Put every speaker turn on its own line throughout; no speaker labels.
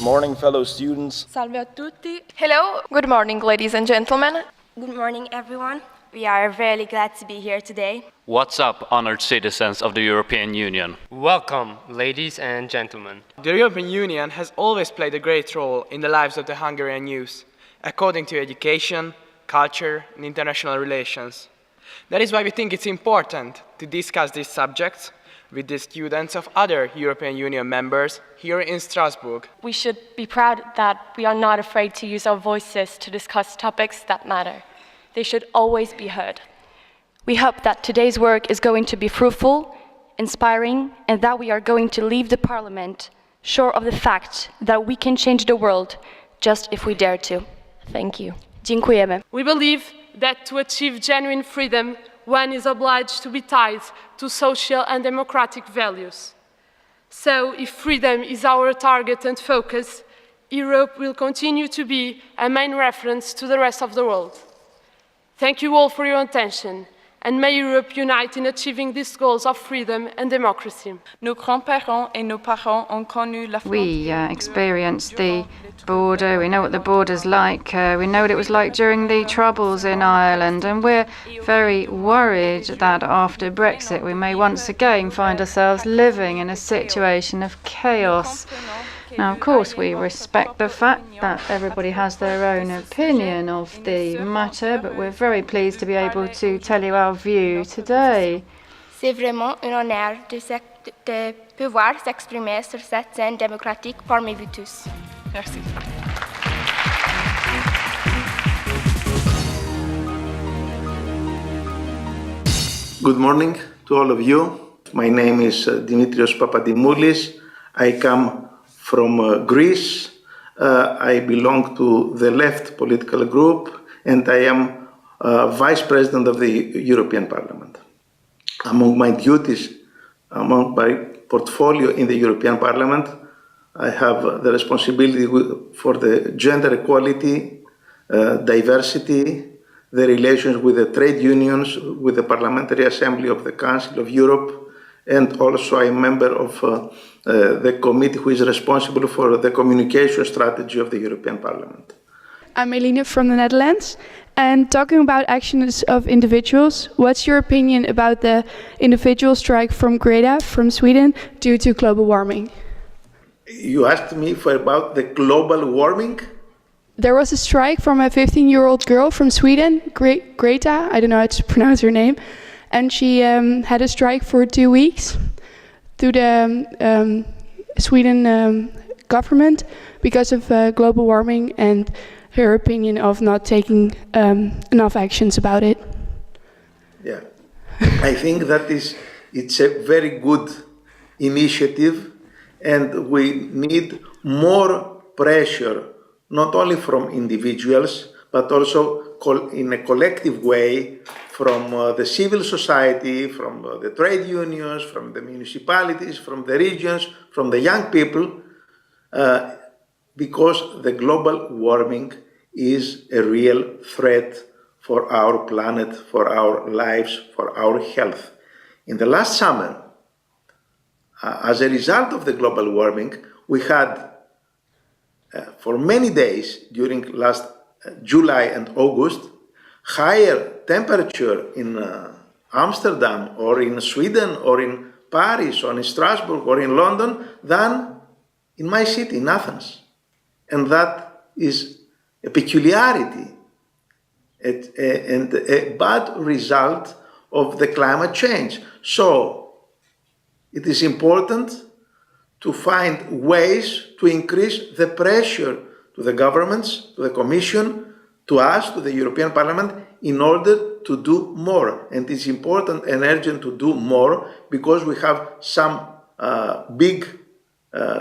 morning, fellow students.
Salve a tutti.
Hello, good morning, ladies and gentlemen.
Good morning, everyone. We are very glad to be here today.
What's up, honored citizens of the European Union?
Welcome, ladies and gentlemen.
The European Union has always played a great role in the lives of the Hungarian youth, according to education, culture, and international relations. That is why we think it's important to discuss these subjects with the students of other European Union members here in Strasbourg.
We should be proud that we are not afraid to use our voices to discuss topics that matter. They should always be heard. We hope that today's work is going to be fruitful, inspiring, and that we are going to leave the Parliament sure of the fact that we can change the world just if we dare to. Thank you. Dziękujemy.
We believe that to achieve genuine freedom, one is obliged to be tied to social and democratic values. So, if freedom is our target and focus, Europe will continue to be a main reference to the rest of the world. Thank you all for your attention, and may Europe unite in achieving these goals of freedom and democracy.
Nos grands-parents et nos parents ont connu la
We experienced the border, we know what the border's like, we know what it was like during the Troubles in Ireland, and we're very worried that after Brexit we may once again find ourselves living in a situation of chaos. Now, of course, we respect the fact that everybody has their own opinion of the matter, but we're very pleased to be able to tell you our view today.
C'est vraiment un honneur de pouvoir s'exprimer sur cette scène démocratique parmi vous tous.
Merci.
Good morning to all of you. My name is Dimitrios Papadimoulis. I come from Greece. I belong to the left political group, and I am Vice President of the European Parliament. Among my duties, among my portfolio in the European Parliament, I have the responsibility for the gender equality, diversity, the relations with the trade unions, with the Parliamentary Assembly of the Council of Europe, and also I'm a member of the committee who is responsible for the communication strategy of the European Parliament.
I'm Eline from the Netherlands, and talking about actions of individuals, what's your opinion about the individual strike from Greta from Sweden due to global warming?
You asked me about the global warming?
There was a strike from a 15-year-old girl from Sweden, Greta, I don't know how to pronounce her name, and she had a strike for 2 weeks through the Sweden government because of global warming and her opinion of not taking enough actions about it.
Yeah, I think that it's a very good initiative, and we need more pressure, not only from individuals, but also in a collective way from the civil society, from the trade unions, from the municipalities, from the regions, from the young people, because the global warming is a real threat for our planet, for our lives, for our health. In the last summer, as a result of the global warming, we had for many days during last July and August, higher temperature in Amsterdam or in Sweden or in Paris or in Strasbourg or in London than in my city, in Athens. And that is a peculiarity and a bad result of the climate change. So it is important to find ways to increase the pressure to the governments, to the Commission, to us, to the European Parliament, in order to do more. And it's important and urgent to do more because we have some big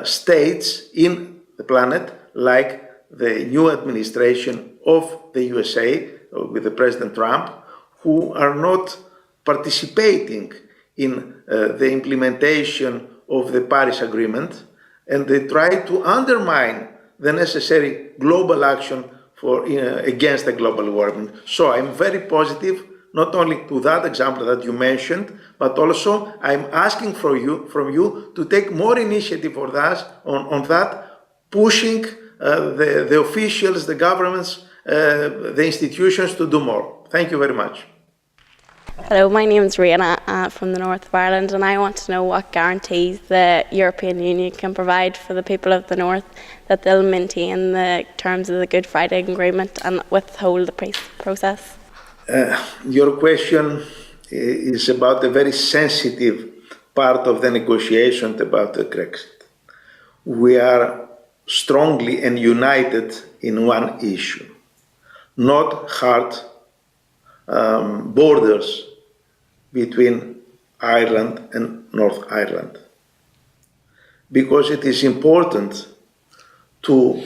states in the planet, like the new administration of the USA with the President Trump, who are not participating in the implementation of the Paris Agreement, and they try to undermine the necessary global action against the global warming. So I'm very positive, not only to that example that you mentioned, but also I'm asking from you to take more initiative on that, pushing the officials, the governments, the institutions to do more. Thank you very much.
Hello, my name is Raina from the north of Ireland, and I want to know what guarantees the European Union can provide for the people of the north that they'll maintain the terms of the Good Friday Agreement and withhold the process.
Your question is about a very sensitive part of the negotiations about the Brexit. We are strongly and united in one issue, not hard borders between Ireland and North Ireland, because it is important to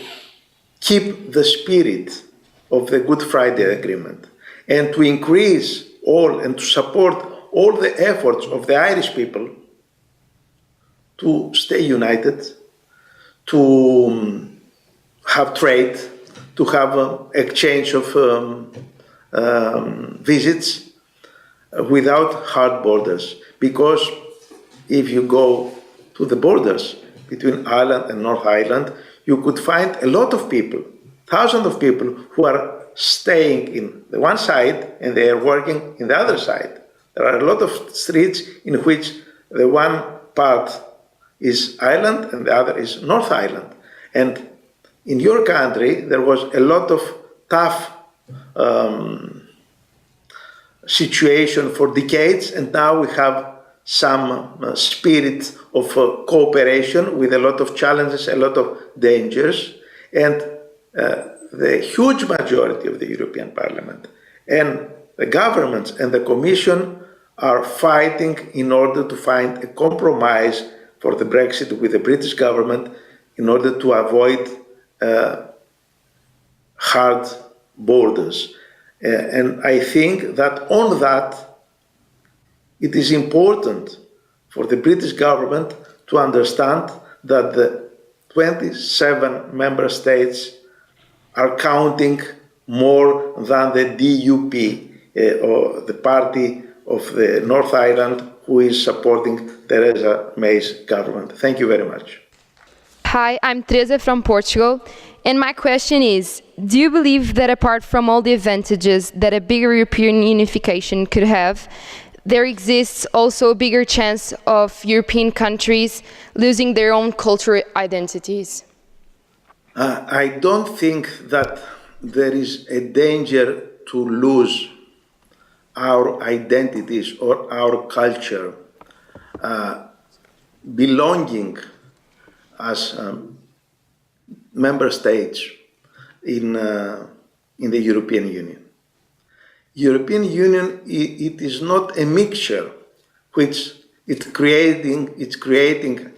keep the spirit of the Good Friday Agreement and to increase all and to support all the efforts of the Irish people to stay united, to have trade, to have exchange of visits without hard borders. Because if you go to the borders between Ireland and North Ireland, you could find a lot of people, thousands of people who are staying in the one side and they are working in the other side. There are a lot of streets in which the one part is Ireland and the other is North Ireland. And in your country, there was a lot of tough situation for decades, and now we have some spirit of cooperation with a lot of challenges, a lot of dangers, and the huge majority of the European Parliament and the governments and the Commission are fighting in order to find a compromise for the Brexit with the British government in order to avoid hard borders. And I think that on that, it is important for the British government to understand that the 27 member states are counting more than the DUP, or the party of the North Ireland, who is supporting Theresa May's government. Thank you very much.
Hi, I'm Teresa from Portugal, and my question is, do you believe that apart from all the advantages that a bigger European unification could have, there exists also a bigger chance of European countries losing their own cultural identities?
I don't think that there is a danger to lose our identities or our culture belonging as member states in the European Union. European Union, it is not a mixture which it's creating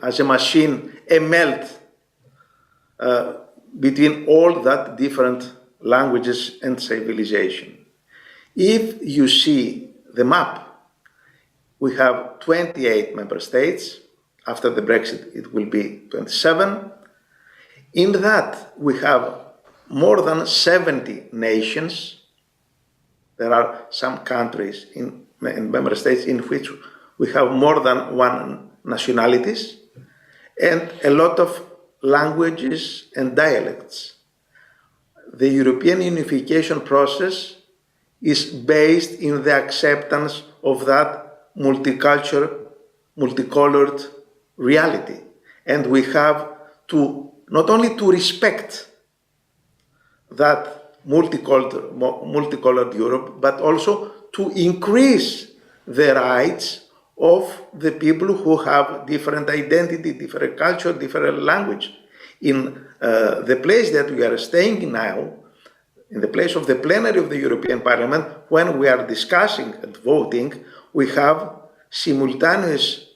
as a machine, a melt between all that different languages and civilization. If you see the map, we have 28 member states. After the Brexit, it will be 27. In that, we have more than 70 nations. There are some countries in member states in which we have more than one nationalities and a lot of languages and dialects. The European unification process is based in the acceptance of that multicultural, multicolored reality. And we have to not only to respect that multicolored Europe, but also to increase the rights of the people who have different identity, different culture, different language. In the place that we are staying in now, in the place of the plenary of the European Parliament, when we are discussing and voting, we have simultaneous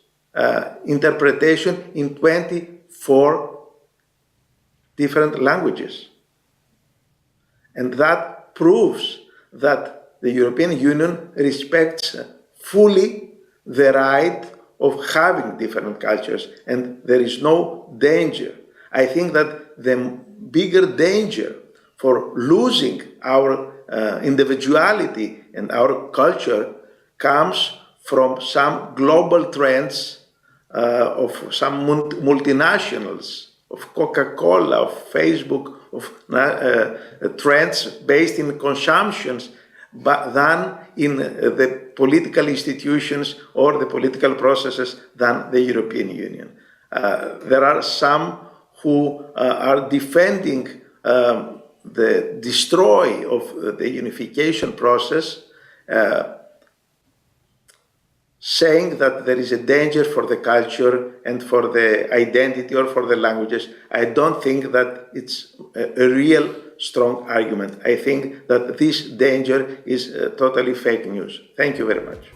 interpretation in 24 different languages. And that proves that the European Union respects fully the right of having different cultures, and there is no danger. I think that the bigger danger for losing our individuality and our culture comes from some global trends of some multinationals of Coca-Cola, of Facebook, of trends based in consumptions, than in the political institutions or the political processes than the European Union. There are some who are defending the destroy of the unification process, saying that there is a danger for the culture and for the identity or for the languages. I don't think that it's a real strong argument. I think that this danger is totally fake news. Thank you very much.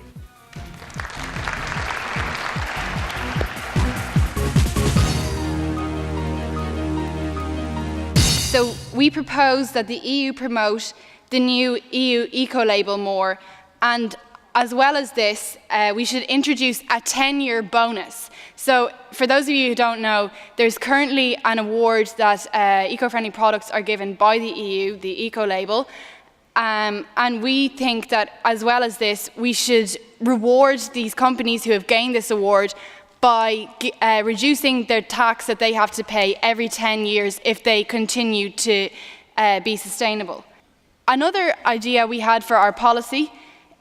So we propose that the EU promote the new EU eco-label more, and as well as this, we should introduce a 10-year bonus. So for those of you who don't know, there's currently an award that eco-friendly products are given by the EU, the eco-label, and we think that as well as this, we should reward these companies who have gained this award by reducing their tax that they have to pay every 10 years if they continue to be sustainable. Another idea we had for our policy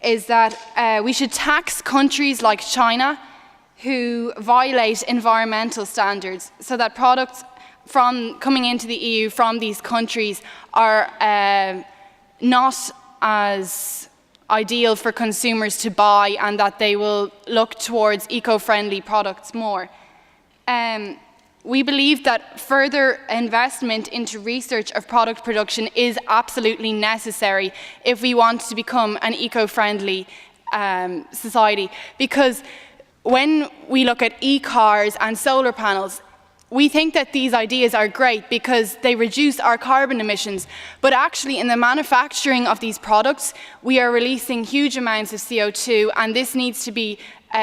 is that we should tax countries like China who violate environmental standards, so that products coming into the EU from these countries are not as ideal for consumers to buy, and that they will look towards eco-friendly products more. We believe that further investment into research of product production is absolutely necessary if we want to become an eco-friendly society, because when we look at e-cars and solar panels, we think that these ideas are great because they reduce our carbon emissions, but actually in the manufacturing of these products, we are releasing huge amounts of CO2, and this needs to be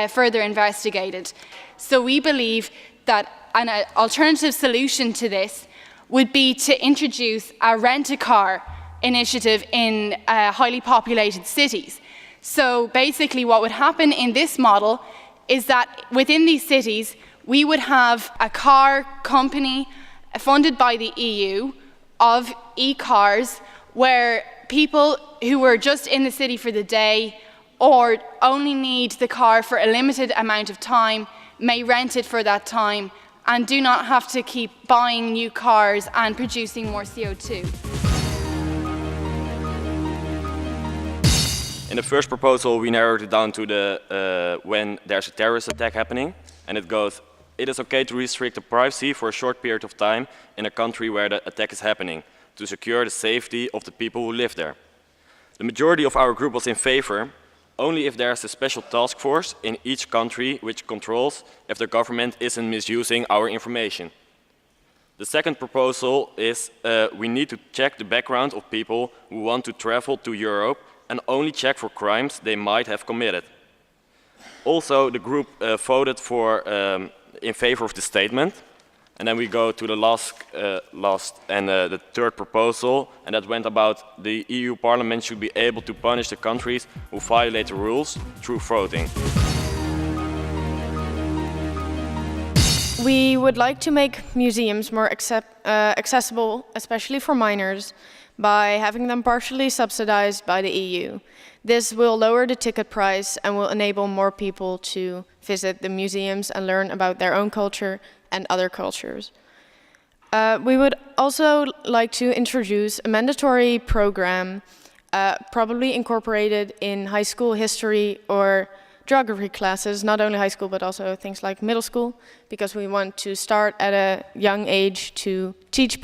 further investigated. So we believe that an alternative solution to this would be to introduce a rent-a-car initiative in highly populated cities. So basically what would happen in this model is that within these cities, we would have a car company funded by the EU of e-cars, where people who were just in the city for the day or only need the car for a limited amount of time may rent it for that time and do not have to keep buying new cars and producing more CO2.
In the first proposal, we narrowed it down to the when there's a terrorist attack happening, and it goes, it is okay to restrict the privacy for a short period of time in a country where the attack is happening, to secure the safety of the people who live there. The majority of our group was in favor, only if there's a special task force in each country which controls if the government isn't misusing our information. The second proposal is we need to check the background of people who want to travel to Europe and only check for crimes they might have committed. Also, the group voted in favor of the statement, and then we go to the the third proposal, and that went about the EU Parliament should be able to punish the countries who violate the rules through voting.
We would like to make museums more accessible, especially for minors, by having them partially subsidized by the EU. This will lower the ticket price and will enable more people to visit the museums and learn about their own culture and other cultures. We would also like to introduce a mandatory program, probably incorporated in high school history or geography classes, not only high school but also things like middle school, because we want to start at a young age to teach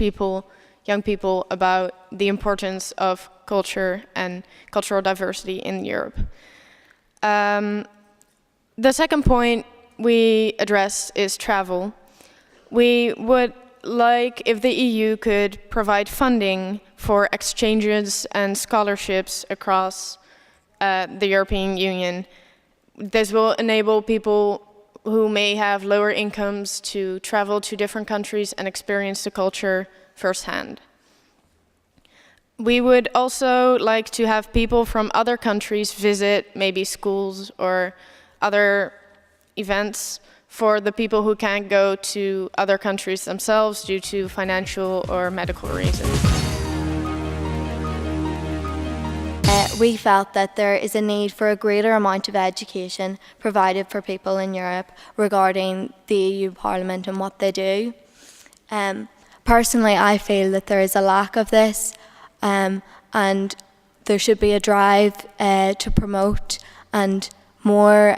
young people about the importance of culture and cultural diversity in Europe. The second point we address is travel. We would like if the EU could provide funding for exchanges and scholarships across the European Union. This will enable people who may have lower incomes to travel to different countries and experience the culture firsthand. We would also like to have people from other countries visit maybe schools or other events for the people who can't go to other countries themselves due to financial or medical reasons.
We felt that there is a need for a greater amount of education provided for people in Europe regarding the EU Parliament and what they do. Personally, I feel that there is a lack of this, and there should be a drive to promote and more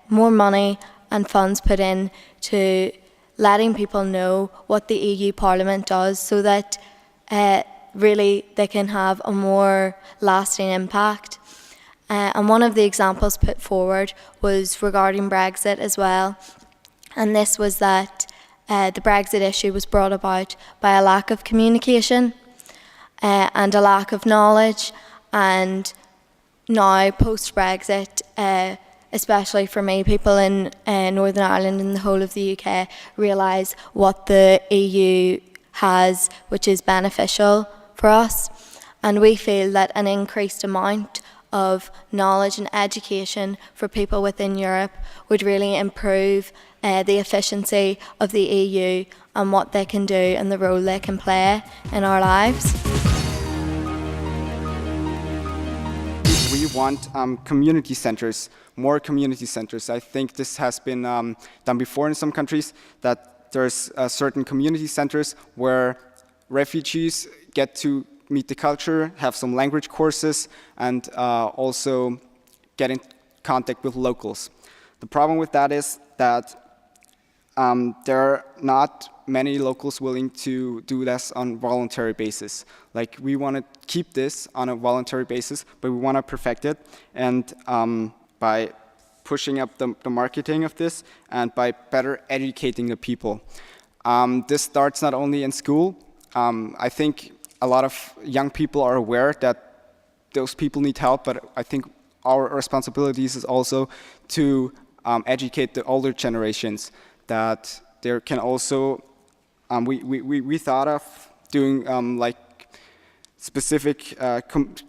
money and funds put in to letting people know what the EU Parliament does, so that really they can have a more lasting impact. And one of the examples put forward was regarding Brexit as well. And this was that the Brexit issue was brought about by a lack of communication and a lack of knowledge. And now, post-Brexit, especially for me, people in Northern Ireland and the whole of the UK realise what the EU has, which is beneficial for us. And we feel that an increased amount of knowledge and education for people within Europe would really improve the efficiency of the EU and what they can do and the role they can play in our lives.
We want community centres, more community centres. I think this has been done before in some countries, that there's certain community centres where refugees get to meet the culture, have some language courses, and also get in contact with locals. The problem with that is that there are not many locals willing to do this on voluntary basis. Like, we want to keep this on a voluntary basis, but we want to perfect it, and by pushing up the marketing of this and by better educating the people. This starts not only in school. I think a lot of young people are aware that those people need help, but I think our responsibilities is also to educate the older generations that there can also, we thought of doing like specific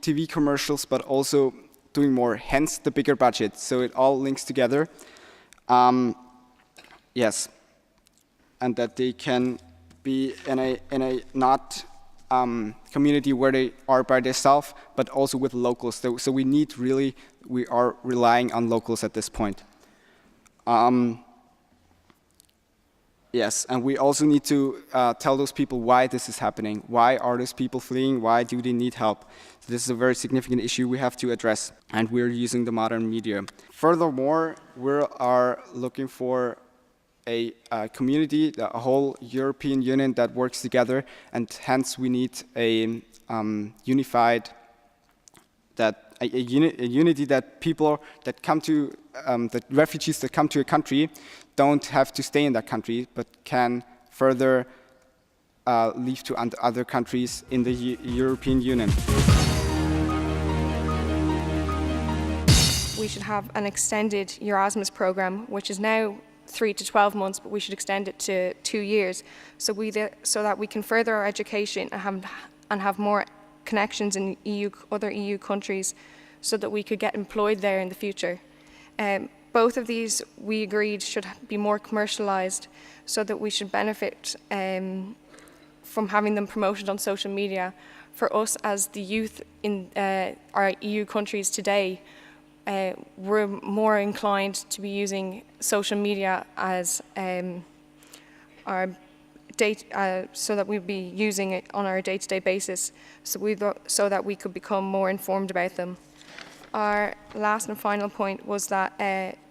TV commercials, but also doing more, hence the bigger budget. So it all links together. Yes, and that they can be in a not community where they are by themselves, but also with locals. So we are relying on locals at this point. Yes, and we also need to tell those people why this is happening. Why are those people fleeing? Why do they need help? So this is a very significant issue we have to address, and we're using the modern media. Furthermore, we are looking for a community, a whole European Union that works together, and hence we need a unified, a unity that people that come to, that refugees that come to a country don't have to stay in that country, but can further leave to other countries in the European Union.
We should have an extended Erasmus program, which is now 3 to 12 months, but we should extend it to 2 years, so that we can further our education and have more connections in other EU countries, so that we could get employed there in the future. Both of these, we agreed, should be more commercialised, so that we should benefit from having them promoted on social media. For us as the youth in our EU countries today, we're more inclined to be using social media as our so that we'd be using it on our day-to-day basis, so that we could become more informed about them. Our last and final point was that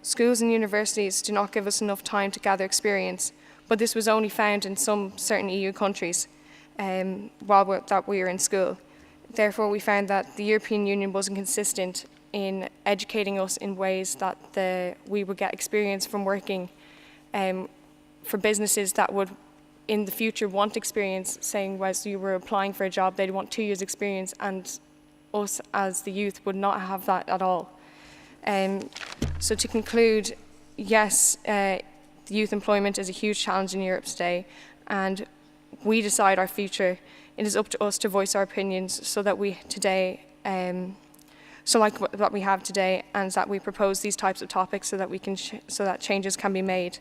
schools and universities do not give us enough time to gather experience, but this was only found in some certain EU countries while we were in school. Therefore, we found that the European Union wasn't consistent in educating us in ways that we would get experience from working for businesses that would in the future want experience, saying whilst you were applying for a job they'd want 2 years experience, and us as the youth would not have that at all. So to conclude, yes, youth employment is a huge challenge in Europe today, and we decide our future. It is up to us to voice our opinions so that we today so like what we have today, and that we propose these types of topics so that we can so that changes can be made.